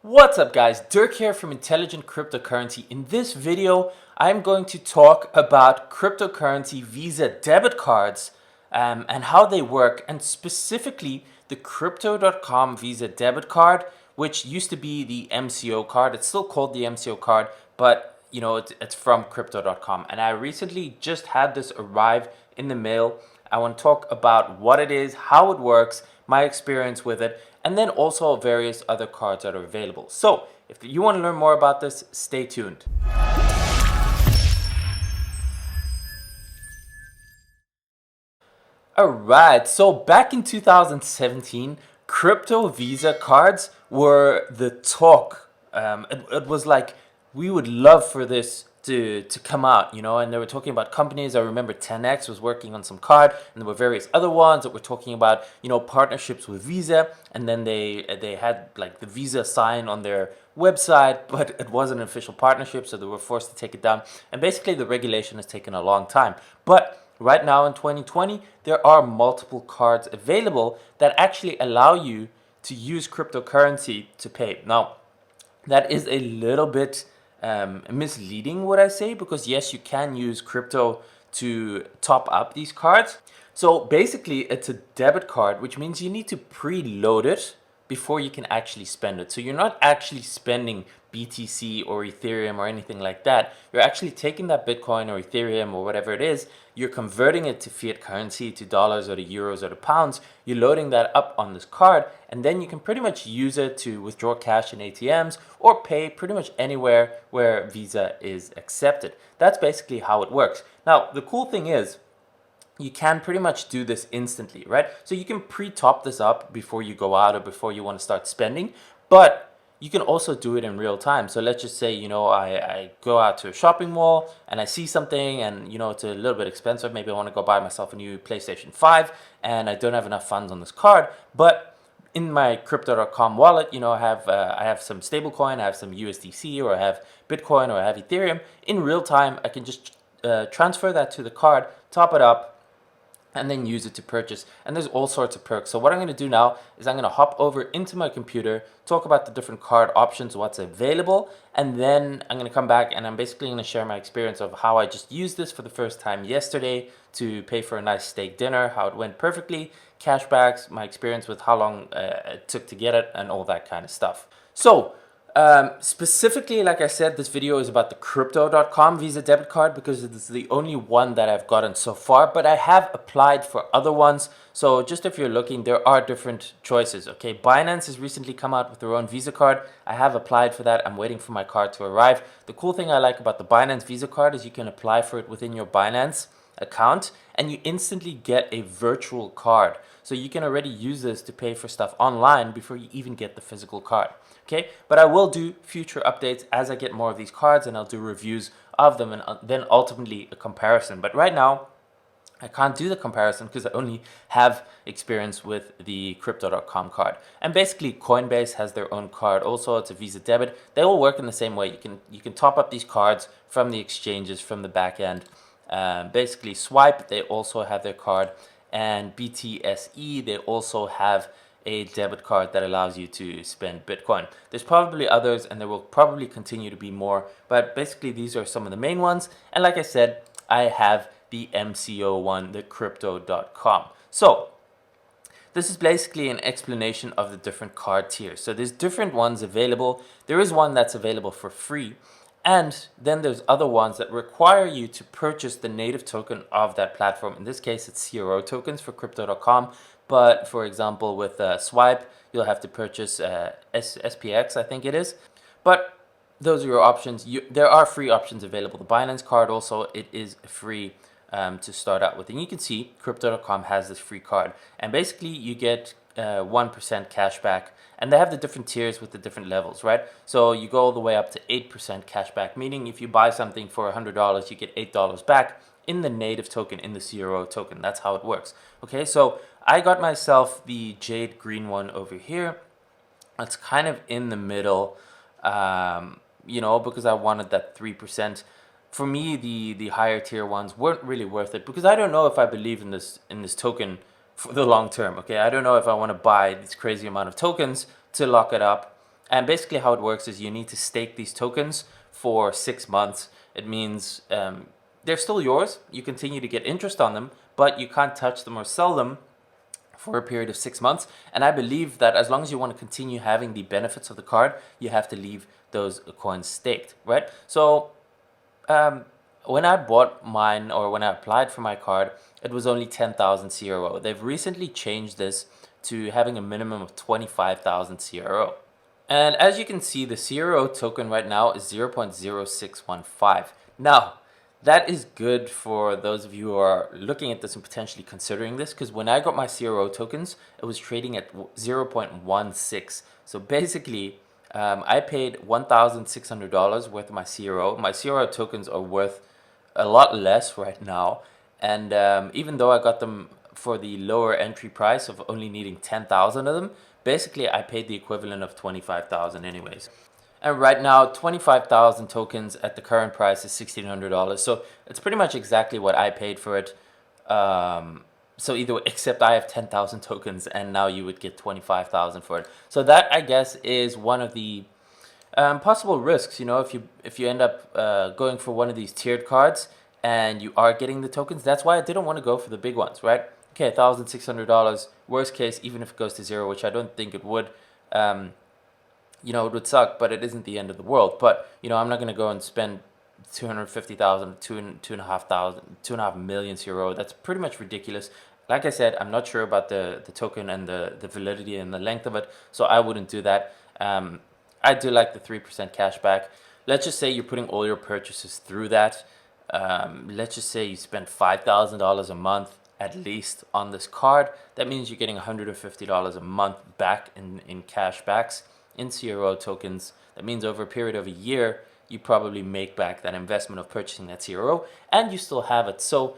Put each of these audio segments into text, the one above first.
What's up guys, Dirk here from Intelligent Cryptocurrency. In this video, I'm going to talk about cryptocurrency Visa debit cards and how they work, and specifically the Crypto.com Visa debit card, which used to be the MCO card. It's still called the MCO card, but it's from Crypto.com. And I recently just had this arrive in the mail. I want to talk about what it is, how it works, my experience with it, and then also various other cards that are available. So if you want to learn more about this, stay tuned. Alright, so back in 2017, crypto Visa cards were the talk. It was like, we would love for this to come out, and they were talking about companies. I remember 10x was working on some card, and there were various other ones that were talking about, partnerships with Visa, and then they had like the Visa sign on their website, but it wasn't an official partnership, so they were forced to take it down. And basically the regulation has taken a long time. But right now in 2020, there are multiple cards available that actually allow you to use cryptocurrency to pay. Now, that is a little bit misleading, would I say, because yes, you can use crypto to top up these cards. So basically, it's a debit card, which means you need to preload it before you can actually spend it. So you're not actually spending BTC or Ethereum or anything like that. You're actually taking that Bitcoin or Ethereum or whatever it is, you're converting it to fiat currency, to dollars or to euros or to pounds. You're loading that up on this card, and then you can pretty much use it to withdraw cash in ATMs or pay pretty much anywhere where Visa is accepted. That's basically how it works. Now, the cool thing is, you can pretty much do this instantly, right? So you can pre-top this up before you go out or before you want to start spending, but you can also do it in real time. So let's just say, I go out to a shopping mall and I see something and, it's a little bit expensive. Maybe I want to go buy myself a new PlayStation 5 and I don't have enough funds on this card, but in my Crypto.com wallet, I have some stablecoin, I have some USDC, or I have Bitcoin, or I have Ethereum. In real time, I can just transfer that to the card, top it up, and then use it to purchase. And there's all sorts of perks. So what I'm going to do now is I'm going to hop over into my computer, talk about the different card options, what's available, and then I'm going to come back and I'm basically going to share my experience of how I just used this for the first time yesterday to pay for a nice steak dinner, how it went perfectly, cashbacks, my experience with how long it took to get it, and all that kind of stuff. So specifically, like I said, this video is about the Crypto.com Visa debit card because it's the only one that I've gotten so far, but I have applied for other ones. So just if you're looking, there are different choices, okay? Binance has recently come out with their own Visa card. I have applied for that. I'm waiting for my card to arrive. The cool thing I like about the Binance Visa card is you can apply for it within your Binance account and you instantly get a virtual card. So you can already use this to pay for stuff online before you even get the physical card. Okay, but I will do future updates as I get more of these cards, and I'll do reviews of them and then ultimately a comparison. But right now, I can't do the comparison because I only have experience with the Crypto.com card. And basically, Coinbase has their own card also. It's a Visa debit. They all work in the same way. You can top up these cards from the exchanges, from the back end. Basically, Swipe, they also have their card. And BTSE, they also have a debit card that allows you to spend Bitcoin. There's probably others and there will probably continue to be more, but basically these are some of the main ones. And like I said, I have the MCO one, the Crypto.com. So this is basically an explanation of the different card tiers. So there's different ones available. There is one that's available for free. And then there's other ones that require you to purchase the native token of that platform. In this case, it's CRO tokens for Crypto.com. But for example, with Swipe, you'll have to purchase SPX, I think it is. But those are your options. There are free options available. The Binance card also, it is free to start out with. And you can see Crypto.com has this free card. And basically, you get 1% cash back. And they have the different tiers with the different levels, right? So you go all the way up to 8% cash back, meaning if you buy something for $100, you get $8 back in the native token, in the CRO token. That's how it works. Okay, so I got myself the Jade Green one over here. It's kind of in the middle, because I wanted that 3%. For me, the higher tier ones weren't really worth it because I don't know if I believe in this token for the long term. Okay, I don't know if I want to buy this crazy amount of tokens to lock it up And basically how it works is you need to stake these tokens for 6 months. It means they're still yours. You continue to get interest on them, but you can't touch them or sell them for a period of 6 months. And I believe that as long as you want to continue having the benefits of the card, you have to leave those coins staked, right? So when I bought mine, or when I applied for my card, it was only 10,000 CRO. They've recently changed this to having a minimum of 25,000 CRO. And as you can see, the CRO token right now is 0.0615. Now, that is good for those of you who are looking at this and potentially considering this, because when I got my CRO tokens, it was trading at 0.16. So basically, I paid $1,600 worth of my CRO. My CRO tokens are worth a lot less right now. And even though I got them for the lower entry price of only needing 10,000 of them, basically I paid the equivalent of 25,000 anyways. And right now, 25,000 tokens at the current price is $1,600. So it's pretty much exactly what I paid for it. So either way, except I have 10,000 tokens and now you would get 25,000 for it. So that, I guess, is one of the possible risks. You know, if you end up going for one of these tiered cards and you are getting the tokens, that's why I didn't want to go for the big ones, right? Okay, $1,600. Worst case, even if it goes to zero, which I don't think it would. You know, it would suck, but it isn't the end of the world. But, you know, I'm not going to go and spend 250,000, 2.5 million euro. That's pretty much ridiculous. Like I said, I'm not sure about the token and the validity and the length of it, so I wouldn't do that. I do like the 3% cashback. Let's just say you're putting all your purchases through that. Let's just say you spend $5,000 a month at least on this card. That means you're getting $150 a month back in cashbacks, in CRO tokens. That means over a period of a year, you probably make back that investment of purchasing that CRO, and you still have it. So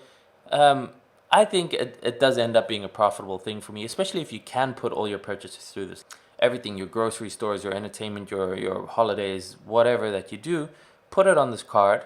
I think it does end up being a profitable thing for me, especially if you can put all your purchases through this. Everything, your grocery stores, your entertainment, your holidays, whatever that you do, put it on this card,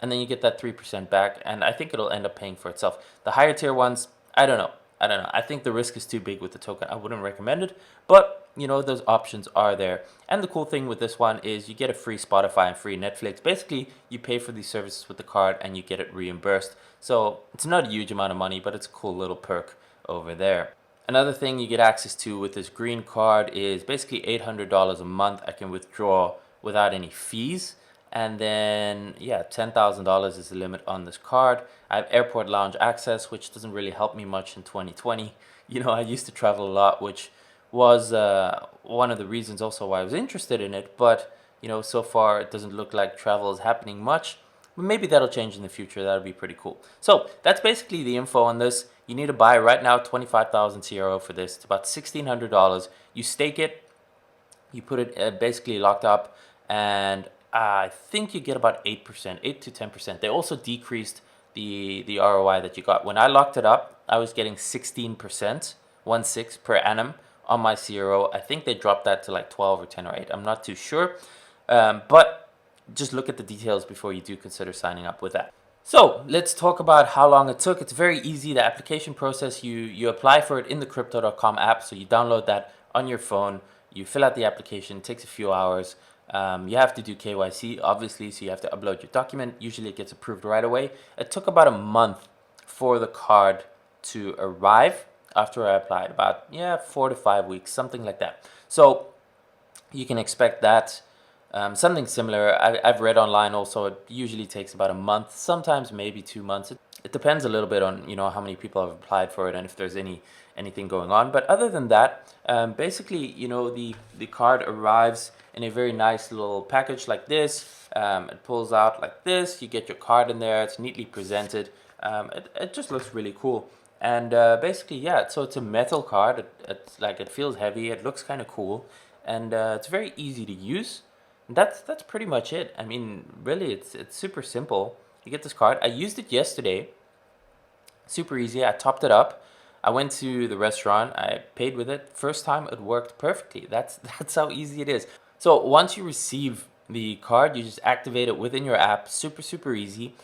and then you get that 3% back, and I think it'll end up paying for itself. The higher tier ones, I don't know. I think the risk is too big with the token. I wouldn't recommend it, but you know, those options are there. And the cool thing with this one is you get a free Spotify and free Netflix. Basically, you pay for these services with the card and you get it reimbursed. So it's not a huge amount of money, but it's a cool little perk over there. Another thing you get access to with this green card is basically $800 a month I can withdraw without any fees. And then, yeah, $10,000 is the limit on this card. I have airport lounge access, which doesn't really help me much in 2020. You know, I used to travel a lot, which was one of the reasons also why I was interested in it. But, you know, so far it doesn't look like travel is happening much. But maybe that'll change in the future. That'll be pretty cool. So that's basically the info on this. You need to buy right now 25,000 CRO for this. It's about $1,600. You stake it. You put it basically locked up, and I think you get about 8%, 8 to 10%. They also decreased the ROI that you got. When I locked it up, I was getting 16%, 1.6 per annum on my CRO. I think they dropped that to like 12 or 10 or 8. I'm not too sure. But just look at the details before you do consider signing up with that. So let's talk about how long it took. It's very easy. The application process, you apply for it in the crypto.com app. So you download that on your phone. You fill out the application. It takes a few hours. You have to do KYC, obviously, so you have to upload your document. Usually it gets approved right away. It took about a month for the card to arrive after I applied, about 4 to 5 weeks, something like that. So you can expect that. Something similar, I've read online also, it usually takes about a month, sometimes maybe 2 months. It depends a little bit on, you know, how many people have applied for it and if there's anything going on. But other than that, basically, you know, the card arrives in a very nice little package like this. It pulls out like this. You get your card in there. It's neatly presented. It just looks really cool. And basically, yeah, so it's a metal card. It feels heavy. It looks kind of cool. And it's very easy to use. And that's pretty much it. I mean, really, it's super simple. You get this card. I used it yesterday. Super easy. I topped it up. I went to the restaurant. I paid with it. First time, it worked perfectly. That's how easy it is. So once you receive the card, you just activate it within your app. Super, super easy.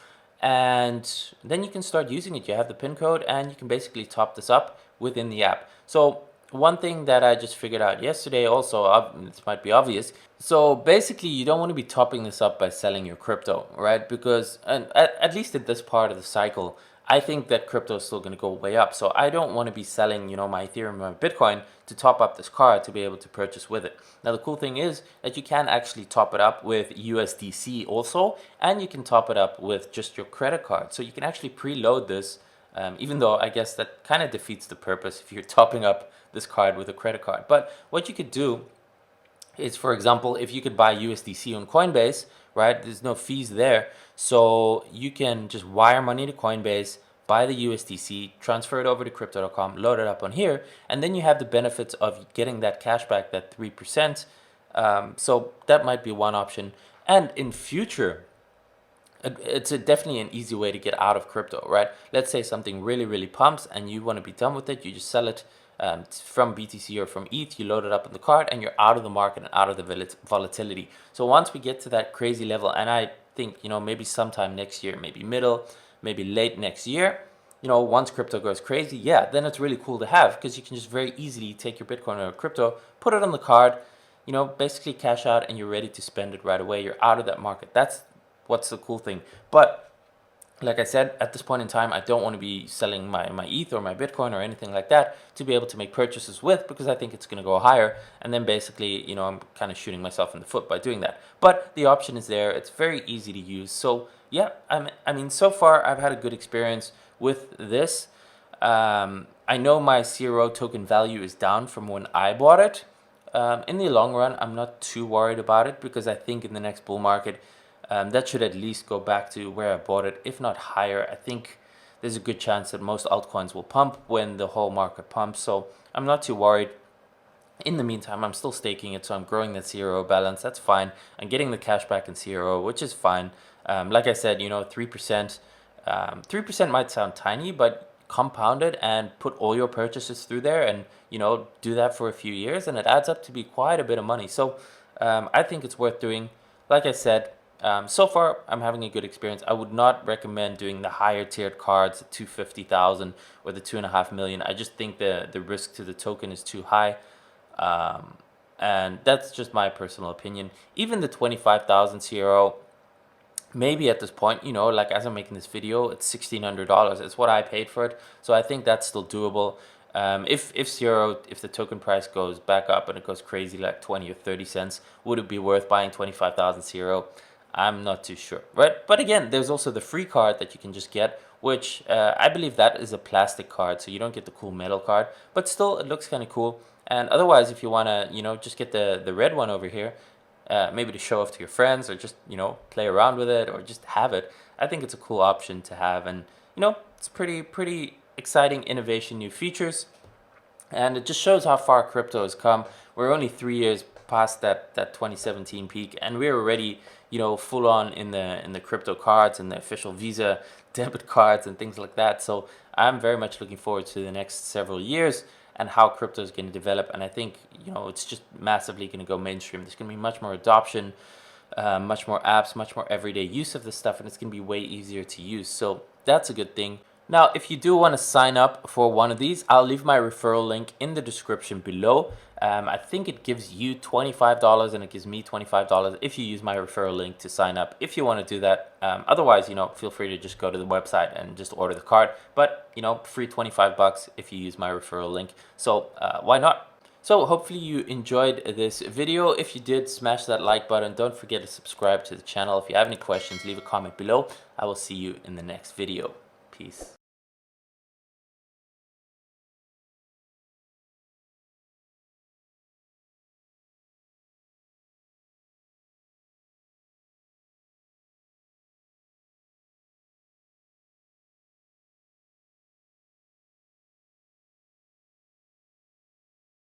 And then you can start using it. You have the PIN code, and you can basically top this up within the app. So one thing that I just figured out yesterday, also, this might be obvious. So basically, you don't want to be topping this up by selling your crypto, right? Because, and at least at this part of the cycle, I think that crypto is still going to go way up. So I don't want to be selling, my Ethereum or my Bitcoin to top up this card to be able to purchase with it. Now, the cool thing is that you can actually top it up with USDC also, and you can top it up with just your credit card. So you can actually preload this, even though I guess that kind of defeats the purpose if you're topping up this card with a credit card. But what you could do is, for example, if you could buy USDC on Coinbase, right? There's no fees there. So you can just wire money to Coinbase, buy the USDC, transfer it over to crypto.com, load it up on here, and then you have the benefits of getting that cashback, that 3%. So that might be one option. And in future, it's definitely an easy way to get out of crypto, right? Let's say something really, really pumps and you want to be done with it. You just sell it from BTC or from ETH, you load it up in the card and you're out of the market and out of the volatility. So once we get to that crazy level, and I think, maybe sometime next year, maybe middle, maybe late next year, once crypto goes crazy, yeah, then it's really cool to have, because you can just very easily take your Bitcoin or crypto, put it on the card, basically cash out, and you're ready to spend it right away. You're out of that market. That's what's the cool thing. But like I said, at this point in time, I don't want to be selling my ETH or my Bitcoin or anything like that to be able to make purchases with, because I think it's going to go higher. And then basically, I'm kind of shooting myself in the foot by doing that. But the option is there. It's very easy to use. So yeah, I mean, so far I've had a good experience with this. I know my CRO token value is down from when I bought it. In the long run, I'm not too worried about it, because I think in the next bull market, that should at least go back to where I bought it, if not higher. I think there's a good chance that most altcoins will pump when the whole market pumps, so I'm not too worried. In the meantime, I'm still staking it, so I'm growing the CRO balance. That's fine. I'm getting the cash back in CRO, which is fine. Like I said, 3%. 3% might sound tiny, but compound it and put all your purchases through there, and do that for a few years, and it adds up to be quite a bit of money. So I think it's worth doing. Like I said, so far, I'm having a good experience. I would not recommend doing the higher tiered cards, the 250,000 or the 2.5 million. I just think the risk to the token is too high. And that's just my personal opinion. Even the 25,000 CRO, maybe at this point, like as I'm making this video, it's $1,600. It's what I paid for it. So I think that's still doable. If the token price goes back up and it goes crazy, like 20 or 30 cents, would it be worth buying 25,000 CRO? I'm not too sure, right? But again, there's also the free card that you can just get, which I believe that is a plastic card, so you don't get the cool metal card, but still it looks kind of cool. And otherwise, if you want to, just get the red one over here, maybe to show off to your friends, or just, play around with it, or just have it, I think it's a cool option to have. And, it's pretty exciting innovation, new features. And it just shows how far crypto has come. We're only 3 years past that 2017 peak, and we're already, full on in the crypto cards and the official Visa debit cards and things like that. So I'm very much looking forward to the next several years and how crypto is going to develop. And I think, it's just massively going to go mainstream. There's going to be much more adoption, much more apps, much more everyday use of this stuff, and it's going to be way easier to use. So that's a good thing. Now, if you do want to sign up for one of these, I'll leave my referral link in the description below. I think it gives you $25 and it gives me $25 if you use my referral link to sign up, if you want to do that. Otherwise, feel free to just go to the website and just order the card. But, free $25 if you use my referral link. So why not? So hopefully you enjoyed this video. If you did, smash that like button. Don't forget to subscribe to the channel. If you have any questions, leave a comment below. I will see you in the next video. Peace.